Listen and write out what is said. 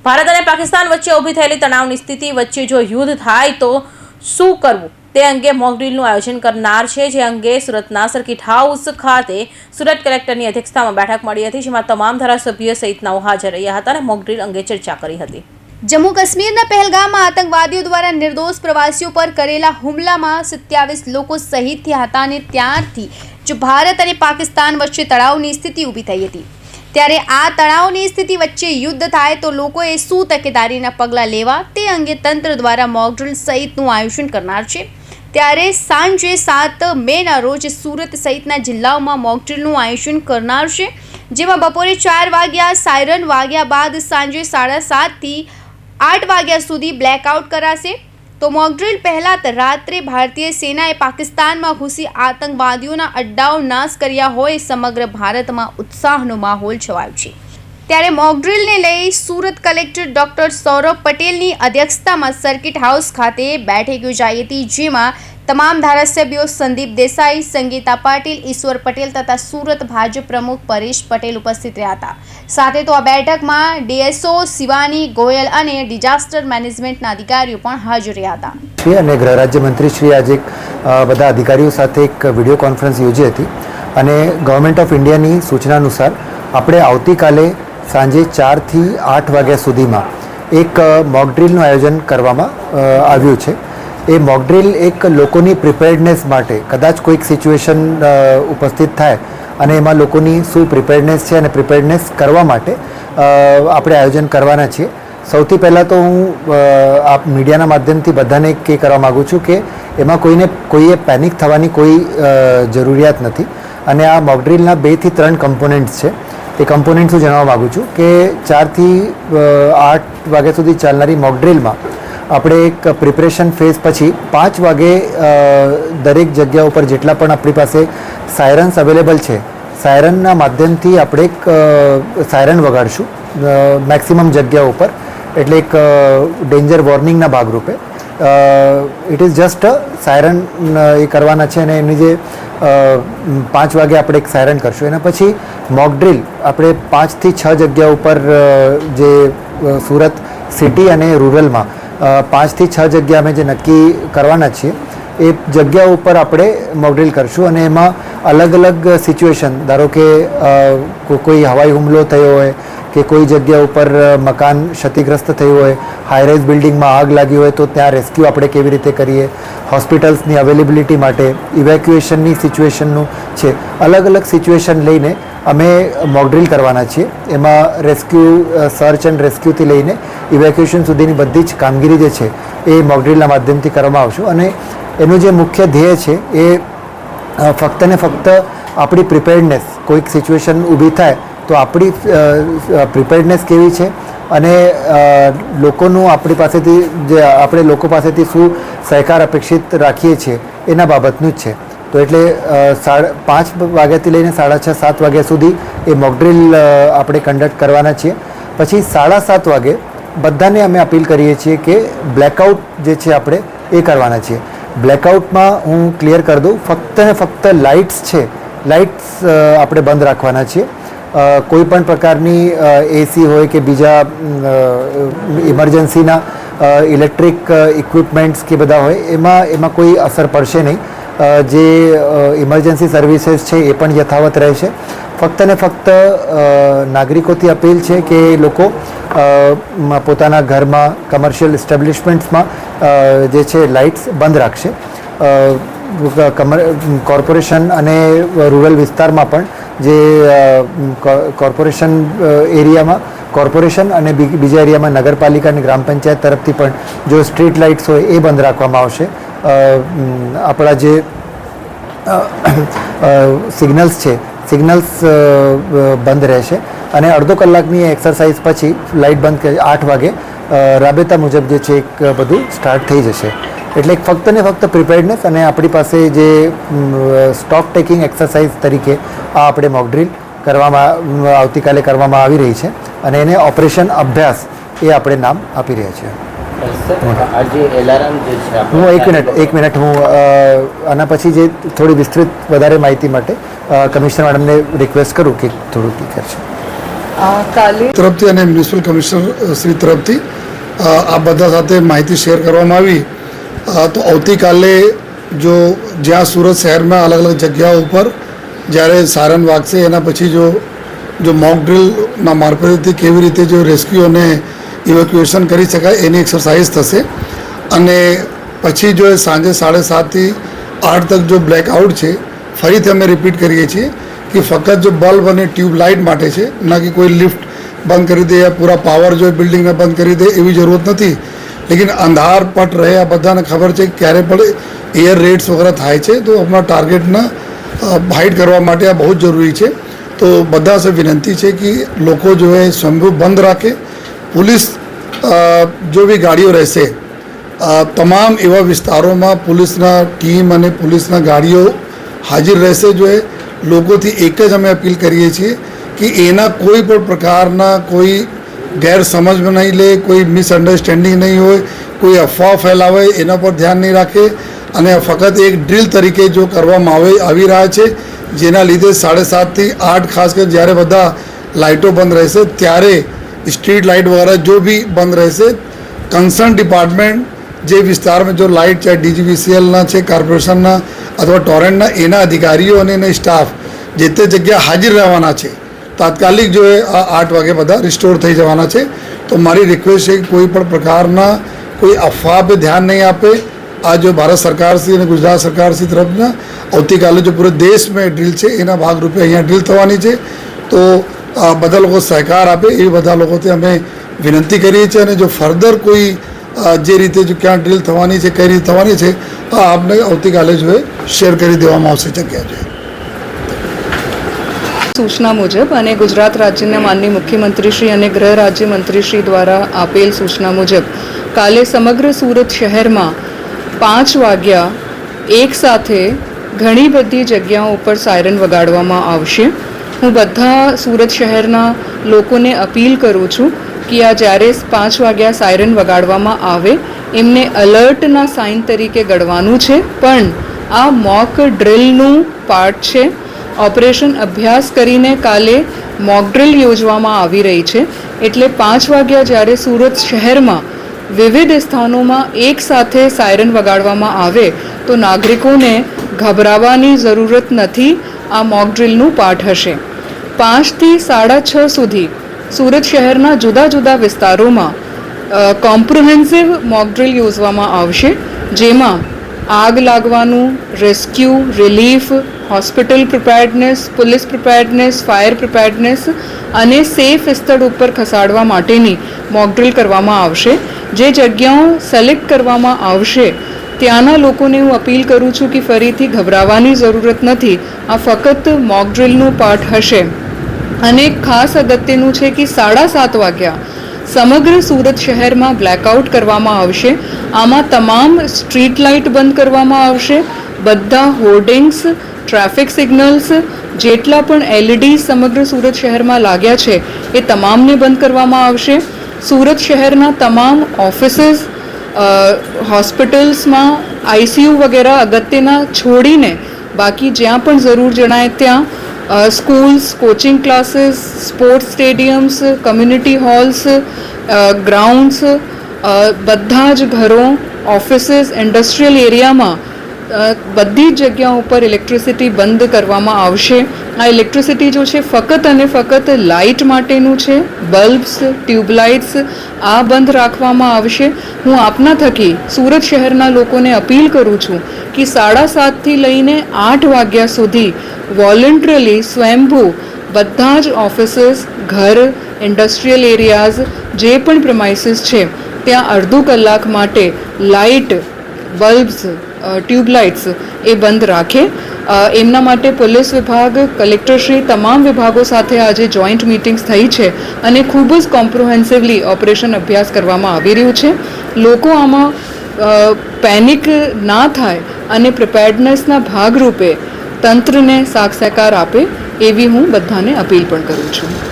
ભારત અને પાકિસ્તાન વચ્ચે ઊભી થયેલી તણાવની સ્થિતિ વચ્ચે જો યુદ્ધ થાય તો શું કરવું તે અંગે મોકડ્રીલનું આયોજન કરનાર છે, જે અંગે સુરતના સર્કિટ હાઉસ ખાતે સુરત કલેક્ટરની અધ્યક્ષતામાં બેઠક મળી હતી, જેમાં તમામ ધારાસભ્યો સહિતનાઓ હાજર રહ્યા હતા અને મોકડ્રીલ અંગે ચર્ચા કરી હતી। જમ્મુ કાશ્મીરના પહેલગામમાં આતંકવાદીઓ દ્વારા નિર્દોષ પ્રવાસીઓ પર કરેલા હુમલામાં 27 લોકો શહીદ થયા હતા અને ત્યારથી જો ભારત અને પાકિસ્તાન વચ્ચે તણાવની સ્થિતિ ઊભી થઈ હતી, ત્યારે આ તણાવની સ્થિતિ વચ્ચે યુદ્ધ થાય તો લોકોએ શું તકેદારીના પગલાં લેવા તે અંગે તંત્ર દ્વારા મોકડ્રીલ સહિતનું આયોજન કરનાર છે। ત્યારે સાંજે 7 મેના રોજ સુરત સહિતના જિલ્લાઓમાં મોકડ્રીલનું આયોજન કરનાર છે, જેમાં બપોરે 4 વાગ્યા સાયરન વાગ્યા બાદ સાંજે 7:30 થી 8 વાગ્યા સુધી બ્લેકઆઉટ કરાશે। તો મોકડ્રીલ પહેલા રાત્રે ભારતીય સેનાએ પાકિસ્તાનમાં ઘૂસી આતંકવાદીઓના અડ્ડાઓ નાશ કર્યા હોય સમગ્ર ભારતમાં ઉત્સાહનો માહોલ છવાયો છે। ત્યારે મોકડ્રીલને લઈ સુરત કલેક્ટર ડોક્ટર સૌરભ પટેલની અધ્યક્ષતામાં સર્કિટ હાઉસ ખાતે બેઠક યોજાઈ હતી, જેમાં તમામ ધારાસભ્યો સંદીપ દેસાઈ, સંગીતા પાટીલ, ઈશ્વર પટેલ તથા સુરત ભાજપ પ્રમુખ પરેશ પટેલ ઉપસ્થિત રહ્યા હતા। સાથે તો આ બેઠકમાં ડીએસઓ શિવાની ગોયલ અને ડિઝાસ્ટર મેનેજમેન્ટના અધિકારીઓ પણ હાજર રહ્યા હતા। અને ગૃહ રાજ્યમંત્રી શ્રી આજે બધા અધિકારીઓ સાથે એક વિડીયો કોન્ફરન્સ યોજી હતી અને ગવર્મેન્ટ ઓફ ઇન્ડિયાની સૂચના અનુસાર આપણે આવતીકાલે સાંજે 4 થી 8 વાગ્યા સુધીમાં એક મોકડ્રીલનું આયોજન કરવામાં આવ્યું છે। એ મોકડ્રીલ એક લોકોની પ્રિપેર્ડનેસ માટે, કદાચ કોઈક સિચ્યુએશન ઉપસ્થિત થાય અને એમાં લોકોની શું પ્રિપેર્ડનેસ છે અને પ્રિપેર્ડનેસ કરવા માટે આપણે આયોજન કરવાના છીએ। સૌથી પહેલાં તો હું આ મીડિયાના માધ્યમથી બધાને એ કરવા માગું છું કે એમાં કોઈએ પેનિક થવાની કોઈ જરૂરિયાત નથી અને આ મોકડ્રીલના 2 થી 3 કમ્પોનન્ટ્સ છે। એ કમ્પોનન્ટ્સ હું જણાવવા માગું છું કે 4 થી 8 વાગ્યા સુધી ચાલનારી મોકડ્રીલમાં આપણે એક પ્રિપરેશન ફેઝ પછી 5 વાગે દરેક જગ્યા ઉપર જેટલા પણ આપણી પાસે સાયરન્સ અવેલેબલ છે, સાયરનના માધ્યમથી આપણે એક સાયરન વગાડશું મેક્સિમમ જગ્યા ઉપર, એટલે એક ડેન્જર વોર્નિંગના ભાગરૂપે। ઇટ ઇઝ જસ્ટ સાયરન એ કરવાના છે અને એની જે 5 વાગે આપણે એક સાયરન કરશું। એના પછી મોકડ્રીલ આપણે 5 થી 6 જગ્યા ઉપર જે સુરત સિટી અને રૂરલમાં 5 થી 6 જગ્યા અમે જે નક્કી કરવાના છીએ એ જગ્યા ઉપર આપણે મોકડ્રીલ કરશું અને એમાં અલગ અલગ સિચ્યુએશન, ધારો કે કોઈ હવાઈ હુમલો થયો હોય કે કોઈ જગ્યા ઉપર મકાન ક્ષતિગ્રસ્ત થયું હોય, હાઈરાઇઝ બિલ્ડિંગમાં આગ લાગી હોય તો ત્યાં રેસ્ક્યુ આપણે કેવી રીતે કરીએ, હોસ્પિટલ્સની અવેલેબિલિટી માટે, ઇવેક્યુએશનની સિચ્યુએશનનું છે, અલગ અલગ સિચ્યુએશન લઈને અમે મોકડ્રીલ કરવાના છીએ। એમાં રેસ્ક્યુ, સર્ચ એન્ડ રેસ્ક્યુથી લઈને ઇવેક્યુએશન સુધીની બધી જ કામગીરી જે છે એ મોકડ્રીલના માધ્યમથી કરવામાં આવશે અને એનું જે મુખ્ય ધ્યેય છે એ ફક્ત ને ફક્ત આપણી પ્રિપેર્ડનેસ, કોઈક સિચ્યુએશન ઊભી થાય તો આપણી પ્રિપેર્ડનેસ કેવી છે અને લોકોનું આપણી પાસેથી જે આપણે લોકો પાસેથી શું સહકાર અપેક્ષિત રાખીએ છીએ એના બાબતનું જ છે। તો એટલે 5 વાગ્યાથી લઈને 6:30, 7 વાગ્યા સુધી એ મોકડ્રીલ આપણે કન્ડક્ટ કરવાના છીએ। પછી 7:30 વાગે બધાને અમે અપીલ કરીએ છીએ કે બ્લેકઆઉટ જે છે આપણે એ કરવાના છીએ। બ્લેકઆઉટમાં હું ક્લિયર કરી દઉં, ફક્ત ને ફક્ત લાઇટ્સ છે, લાઇટ્સ આપણે બંધ રાખવાના છીએ। કોઈ પણ પ્રકારની એસી હોય કે બીજા ઇમરજન્સીના ઇલેક્ટ્રિક ઇક્વિપમેન્ટ્સ કે બધા હોય એમાં કોઈ અસર પડશે નહીં। જે ઇમરજન્સી સર્વિસીસ છે એ પણ યથાવત રહેશે। ફક્ત ને ફક્ત નાગરિકોથી અપીલ છે કે એ લોકો પોતાના ઘરમાં, કમર્શિયલ એસ્ટેબ્લિશમેન્ટ્સમાં જે છે લાઇટ્સ બંધ રાખશે। કોર્પોરેશન અને રૂરલ વિસ્તારમાં પણ જે કોર્પોરેશન એરિયામાં કોર્પોરેશન અને બીજા એરિયામાં નગરપાલિકા અને ગ્રામ પંચાયત તરફથી પણ જો સ્ટ્રીટ લાઇટ્સ હોય એ બંધ રાખવામાં આવશે। આપણા જે સિગ્નલ્સ છે, સિગ્નલ્સ બંધ રહેશે અને અડધો કલાકની એક્સરસાઇઝ પછી લાઇટ બંધ કરી 8 વાગે રાબેતા મુજબ જે છે એક બધું સ્ટાર્ટ થઈ જશે। એટલે ફક્ત ને ફક્ત પ્રિપેર્ડનેસ અને આપણી પાસે જે સ્ટોક ટેકિંગ એક્સરસાઇઝ તરીકે આ આપણે મોકડ્રીલ કરવામાં આવતીકાલે કરવામાં આવી રહી છે અને એને ઓપરેશન અભ્યાસ એ આપણે નામ આપી રહ્યા છીએ। હું એક મિનિટ હું આના પછી જે થોડી વિસ્તૃત વધારે માહિતી માટે કમિશનર મેડમને રિક્વેસ્ટ કરું કે થોડું ક્લિયર છે। કાલે તરફથી અને મ્યુનિસિપલ કમિશનર શ્રી તરફથી આ બધા સાથે માહિતી શેર કરવામાં આવી તો આવતીકાલે જો જ્યાં સુરત શહેરમાં અલગ અલગ જગ્યાઓ ઉપર જ્યારે સાયરન વાગશે એના પછી જો મોક ડ્રિલના મારફતથી કેવી રીતે જો રેસ્ક્યુ અને ઇવેક્યુએશન કરી શકાય એની એક્સરસાઇઝ થશે અને પછી જો સાંજે 7:30 થી 8 તક જો બ્લેકઆઉટ છે ફરીથી અમે રિપીટ કરીએ છીએ कि फकत जो बल्ब और ट्यूब लाइट माटे छे ना कि कोई लिफ्ट बंद कर दे या पूरा पावर जो बिल्डिंग में बंद कर दे एवी जरूरत नहीं। लेकिन अंधार पट रहे आ बधाने खबर है क्यारे पण एयर रेड्स वगैरह थाय छे तो अपना टार्गेट ने हाइड करवा माटे आ बहुत जरूरी है। तो बधा से विनंती है कि लोग जो है स्वयं बंद राखे। पुलिस जो भी गाड़ियों रहसे तमाम एवं विस्तारों में पुलिसना टीम और पुलिसना गाड़ियों हाजिर रहसे। जो है लोगों थी एक ज अमे अपील करीए छीए कि एना कोई पण प्रकारना कोई गैरसमझ में नहीं ले, कोई मिसअंडरस्टेन्डिंग नहीं हो, कोई अफवाह फैलावे एना पर ध्यान नहीं राखे अने फकत एक ड्रिल तरीके जो करवामां आवी रह्या छे जेना लीधे 7:30 થી 8 खास कर ज्यारे बधा लाइटों बंद रहेशे त्यारे स्ट्रीट लाइट वगैरह जो भी बंद रहेशे कंसर्न डिपार्टमेंट जे विस्तार में जो लाइट चाहे DGVCL है कॉर्पोरेशन अथवा टोरेंट एना अधिकारीओ अने एना स्टाफ जे ते जग्या हाजिर रहवाना छे तात्कालिक जो है 8 वागे बधा रिस्टोर थई जवाना छे। तो मारी रिक्वेस्ट है कि कोई पण प्रकारना कोई अफवाह पे ध्यान नहीं आपे। आ जो भारत सरकार से गुजरात सरकार से तरफना आवतीकाले जो पूरे देश में ड्रिल है एना भागरूपे अहींया ड्रिल थवानी छे। तो बधा लोग सहकार आपे ए बधा लोगोथी अमे विनंती करीए छीए। जो फर्दर कोई जे रीते जो क्या ड्रिल थवानी है कई रीते थवानी है आपने आवतीकाले जो है शेर करी देवामां आवशे जग्या जो सूचना मुजब અને ગુજરાત રાજ્યના માનનીય મુખ્યમંત્રીશ્રી અને ગૃહ રાજ્યમંત્રીશ્રી દ્વારા આપેલ સૂચના મુજબ કાલે સમગ્ર સુરત શહેરમાં 5 વાગ્યા એક સાથે ઘણી બધી જગ્યાઓ ઉપર સાયરન વગાડવામાં આવશે। હું બધા સુરત શહેરના લોકોને અપીલ કરું છું कि आ જ્યારે 5 વાગ્યા સાયરન વગાડવામાં આવે એમને અલર્ટના સાઇન તરીકે ગણવાનું છે પણ આ મોક ડ્રિલનું પાર્ટ છે। ઓપરેશન અભ્યાસ કરીને કાલે મોક ડ્રિલ યોજવામાં આવી રહી છે એટલે 5 વાગ્યા જ્યારે સુરત શહેરમાં વિવિધ સ્થાનોમાં એક સાથે સાયરન વગાડવામાં આવે તો નાગરિકોને ગભરાવાની જરૂરત નથી। આ મોક ડ્રિલનું પાર્ટ હશે। 5 થી 6:30 સુધી સુરત શહેરના જુદા જુદા વિસ્તારોમાં કોમ્પ્રિહેન્સિવ મોક ડ્રિલ યોજવામાં આવશે જેમાં આગ લાગવાનું, rescue, relief, hospital preparedness, police preparedness, fire preparedness અને સેફ સ્થળ ઉપર ખસાડવા માટેની મોક ડ્રિલ કરવામાં આવશે। જે જગ્યાઓ સિલેક્ટ કરવામાં આવશે ત્યાંના લોકોને હું અપીલ કરું છું કે ફરીથી ગભરાવાની જરૂરત નથી। આ ફક્ત મોક ડ્રિલનું પાર્ટ હશે અને ખાસ અગત્યનું છે કે 7:30 વાગ્યા સમગ્ર સુરત શહેરમાં બ્લેકઆઉટ કરવામાં આવશે। આમાં તમામ સ્ટ્રીટ લાઇટ બંધ કરવામાં આવશે। બધા હોર્ડિંગ્સ, ટ્રાફિક સિગ્નલ્સ જેટલા પણ LED સમગ્ર સુરત શહેરમાં લાગ્યા છે એ તમામને બંધ કરવામાં આવશે। સુરત શહેરના તમામ ઓફિસીસ, હોસ્પિટલ્સમાં ICU વગેરે અગત્યના છોડીને બાકી જ્યાં પણ જરૂર જણાય ત્યાં schools, coaching classes, sports stadiums, community halls, grounds, बधा ज घरों, ऑफिसेस, इंडस्ट्रियल एरिया में बधी जग्याओं पर इलेक्ट्रिसिटी बंद करवामां आवशे। आ इलेक्ट्रिसिटी जो है फकत अने फकत लाइट माटेनुं छे। बल्ब्स, ट्यूबलाइट्स आ बंद राखवामां आवशे। हूँ आपना थकी सूरत शहरना लोकोने अपील करूँ छूँ कि 7:30 थी लईने 8 वाग्या सुधी वॉलंटरली स्वयंभू बधा ज ऑफिसेस, घर, इंडस्ट्रियल एरियाज जे पण प्रेमाइसीस छे त्यां अर्धो कलाक माटे लाइट, बल्ब्स, ट्यूबलाइट्स ए बंद राखे। एमना माटे पुलिस विभाग, कलेक्टरश्री તમામ વિભાગો સાથે આજે જોઈન્ટ મીટિંગ્સ થઈ છે અને ખૂબ જ કોમ્પ્રિહેન્સિવલી ઓપરેશન અભ્યાસ કરવામાં આવી રહ્યું છે। લોકો આમાં પેનિક ના થાય અને પ્રિપેર્ડનેસના ભાગરૂપે તંત્રને સાથ સહકાર આપે એવી હું બધાને અપીલ પણ કરું છું।